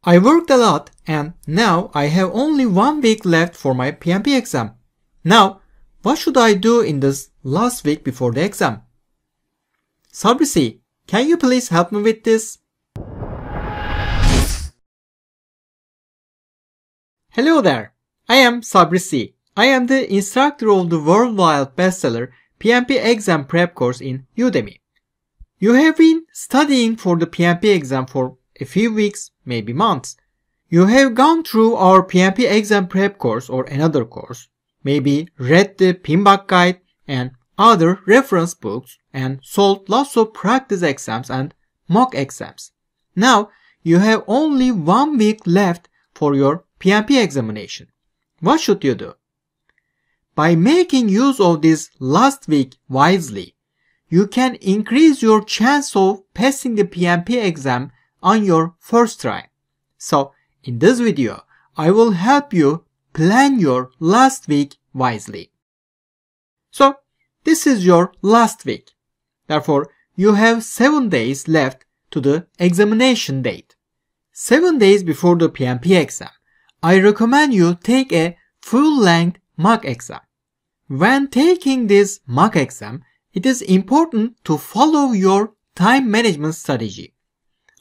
I worked a lot and now I have only 1 week left for my PMP exam. Now, what should I do in this last week before the exam? Sabri C, can you please help me with this? Hello there, I am Sabri C. I am the instructor of the worldwide bestseller PMP Exam Prep course in Udemy. You have been studying for the PMP exam for a few weeks, maybe months. You have gone through our PMP Exam Prep course or another course, maybe read the PMBOK guide and other reference books and solved lots of practice exams and mock exams. Now you have only 1 week left for your PMP examination. What should you do? By making use of this last week wisely, you can increase your chance of passing the PMP exam on your first try. So, in this video, I will help you plan your last week wisely. So, this is your last week. Therefore, you have 7 days left to the examination date. 7 days before the PMP exam, I recommend you take a full-length mock exam. When taking this mock exam, it is important to follow your time management strategy.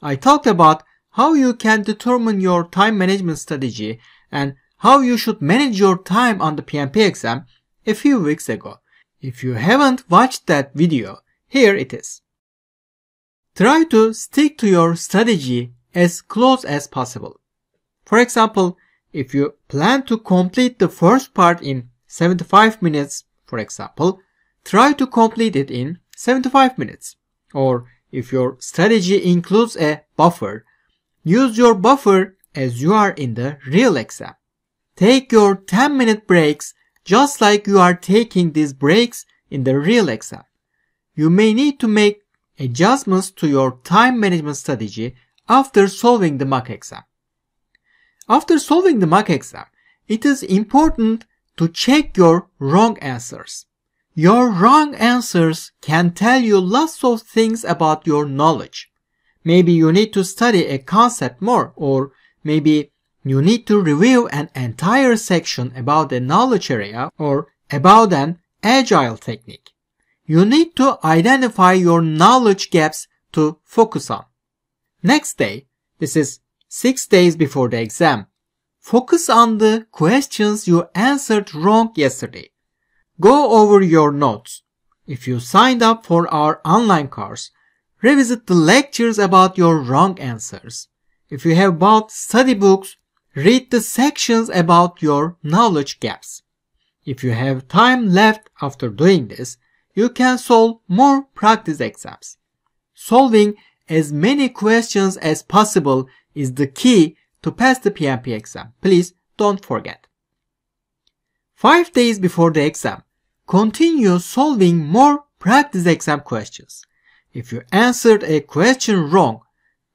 I talked about how you can determine your time management strategy and how you should manage your time on the PMP exam a few weeks ago. If you haven't watched that video, here it is. Try to stick to your strategy as close as possible. For example, if you plan to complete the first part in 75 minutes, for example, try to complete it in 75 minutes. Or if your strategy includes a buffer, use your buffer as you are in the real exam. Take your 10-minute breaks just like you are taking these breaks in the real exam. You may need to make adjustments to your time management strategy after solving the mock exam. After solving the mock exam, it is important to check your wrong answers. Your wrong answers can tell you lots of things about your knowledge. Maybe you need to study a concept more, or maybe you need to review an entire section about a knowledge area or about an agile technique. You need to identify your knowledge gaps to focus on. Next day, this is 6 days before the exam, focus on the questions you answered wrong yesterday. Go over your notes. If you signed up for our online course, revisit the lectures about your wrong answers. If you have bought study books, read the sections about your knowledge gaps. If you have time left after doing this, you can solve more practice exams. Solving as many questions as possible is the key to pass the PMP exam. Please don't forget. 5 days before the exam, continue solving more practice exam questions. If you answered a question wrong,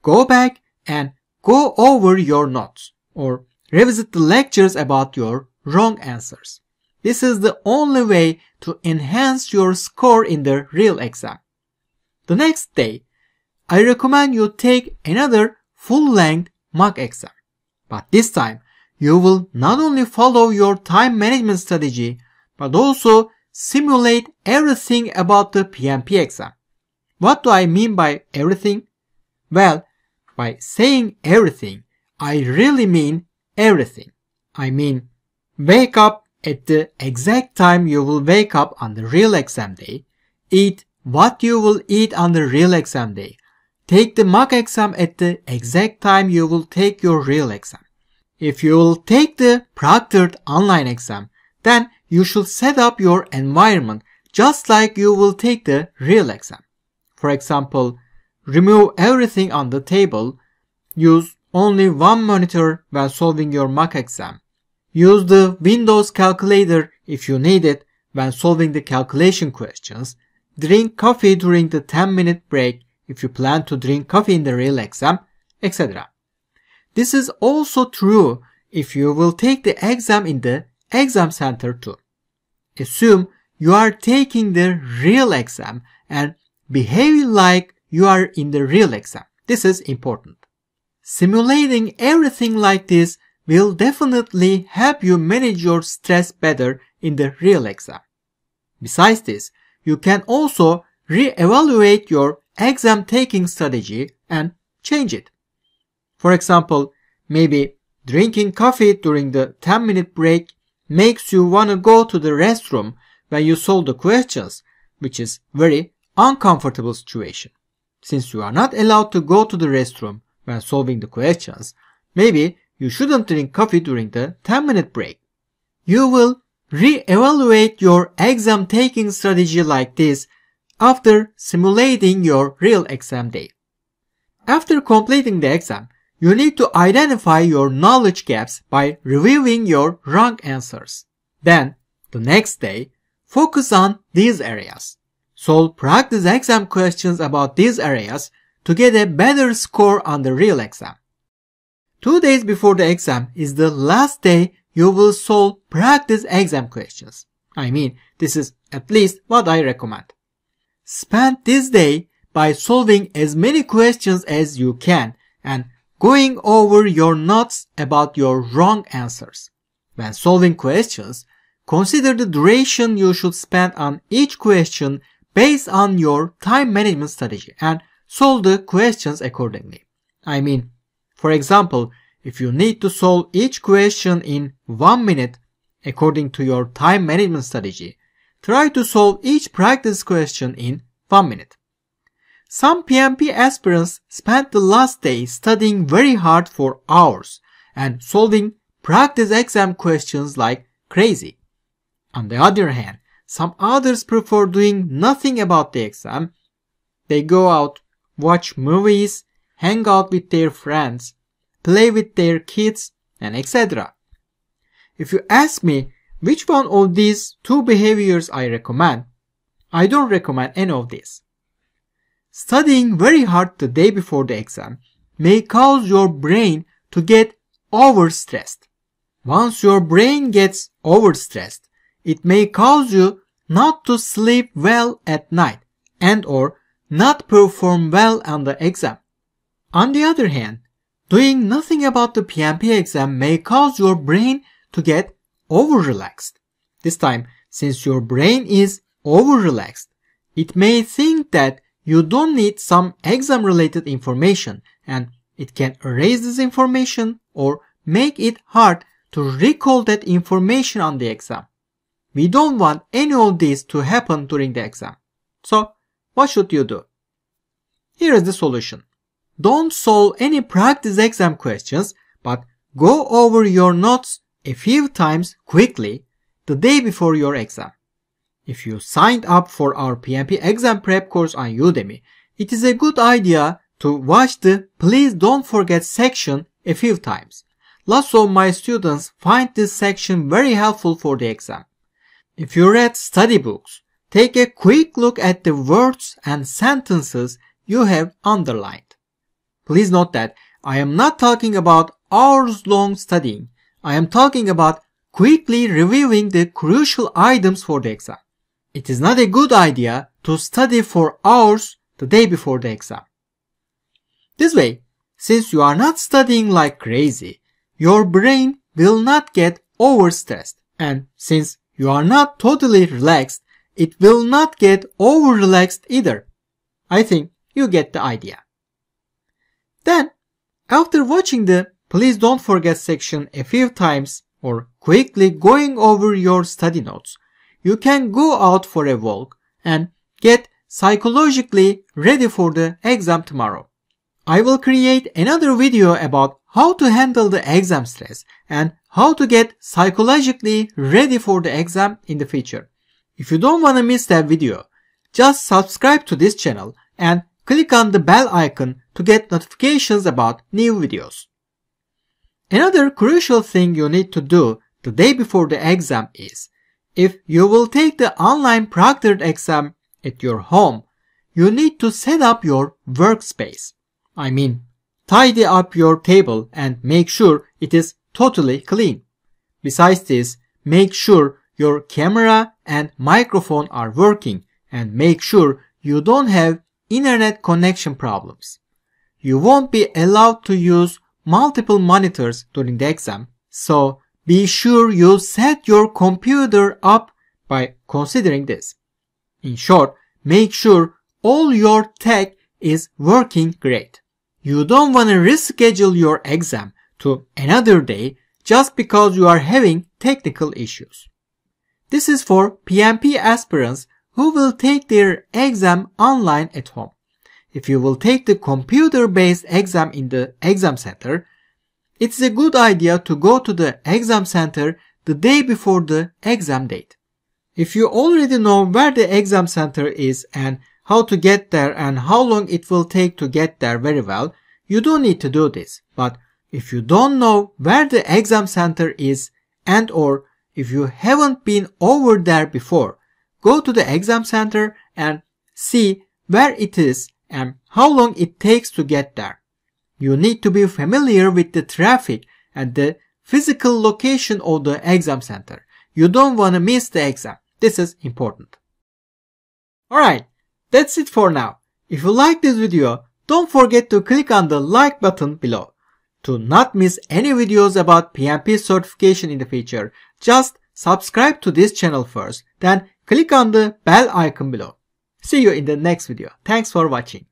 go back and go over your notes or revisit the lectures about your wrong answers. This is the only way to enhance your score in the real exam. The next day, I recommend you take another full-length mock exam. But this time, you will not only follow your time management strategy, but also simulate everything about the PMP exam. What do I mean by everything? Well, by saying everything, I really mean everything. I mean, wake up at the exact time you will wake up on the real exam day, eat what you will eat on the real exam day, take the mock exam at the exact time you will take your real exam. If you will take the proctored online exam, then you should set up your environment just like you will take the real exam. For example, remove everything on the table, use only one monitor when solving your mock exam, use the Windows calculator if you need it when solving the calculation questions, drink coffee during the 10-minute break if you plan to drink coffee in the real exam, etc. This is also true if you will take the exam in the exam center too. Assume you are taking the real exam and behave like you are in the real exam. This is important. simulating everything like this will definitely help you manage your stress better in the real exam. Besides this, you can also re-evaluate your exam taking strategy and change it. For example, maybe drinking coffee during the 10-minute break makes you want to go to the restroom when you solve the questions, which is very uncomfortable situation. Since you are not allowed to go to the restroom when solving the questions, maybe you shouldn't drink coffee during the 10-minute break. You will re-evaluate your exam taking strategy like this after simulating your real exam day. After completing the exam, you need to identify your knowledge gaps by reviewing your wrong answers. Then, the next day, focus on these areas. Solve practice exam questions about these areas to get a better score on the real exam. 2 days before the exam is the last day you will solve practice exam questions. I mean, this is at least what I recommend. Spend this day by solving as many questions as you can and going over your notes about your wrong answers. When solving questions, consider the duration you should spend on each question based on your time management strategy and solve the questions accordingly. I mean, for example, if you need to solve each question in 1 minute according to your time management strategy, try to solve each practice question in 1 minute. Some PMP aspirants spent the last day studying very hard for hours and solving practice exam questions like crazy. On the other hand, some others prefer doing nothing about the exam. They go out, watch movies, hang out with their friends, play with their kids, and etc. If you ask me which one of these two behaviors I recommend, I don't recommend any of these. Studying very hard the day before the exam may cause your brain to get overstressed. Once your brain gets overstressed, it may cause you not to sleep well at night and or not perform well on the exam. On the other hand, doing nothing about the PMP exam may cause your brain to get over-relaxed. This time, since your brain is over-relaxed, it may think that you don't need some exam-related information and it can erase this information or make it hard to recall that information on the exam. We don't want any of this to happen during the exam. So, what should you do? Here is the solution. Don't solve any practice exam questions, but go over your notes a few times quickly the day before your exam. If you signed up for our PMP Exam Prep course on Udemy, it is a good idea to watch the Please Don't Forget section a few times. Lots of my students find this section very helpful for the exam. If you read study books, take a quick look at the words and sentences you have underlined. Please note that I am not talking about hours-long studying. I am talking about quickly reviewing the crucial items for the exam. It is not a good idea to study for hours the day before the exam. This way, since you are not studying like crazy, your brain will not get overstressed, and since you are not totally relaxed, it will not get over-relaxed either. I think you get the idea. Then, after watching the Please Don't Forget section a few times or quickly going over your study notes, you can go out for a walk and get psychologically ready for the exam tomorrow. I will create another video about how to handle the exam stress and how to get psychologically ready for the exam in the future. If you don't want to miss that video, just subscribe to this channel and click on the bell icon to get notifications about new videos. Another crucial thing you need to do the day before the exam is, if you will take the online proctored exam at your home, you need to set up your workspace. I mean, tidy up your table and make sure it is totally clean. Besides this, make sure your camera and microphone are working and make sure you don't have internet connection problems. you won't be allowed to use multiple monitors during the exam. So be sure you set your computer up by considering this. In short, make sure all your tech is working great. You don't want to reschedule your exam to another day just because you are having technical issues. This is for PMP aspirants who will take their exam online at home. If you will take the computer-based exam in the exam center, it's a good idea to go to the exam center the day before the exam date. If you already know where the exam center is and how to get there and how long it will take to get there very well, you don't need to do this. But if you don't know where the exam center is and or if you haven't been over there before, go to the exam center and see where it is and how long it takes to get there. You need to be familiar with the traffic and the physical location of the exam center. You don't want to miss the exam. This is important. Alright, that's it for now. If you like this video, don't forget to click on the like button below. To not miss any videos about PMP certification in the future, just subscribe to this channel first, then click on the bell icon below. See you in the next video. Thanks for watching.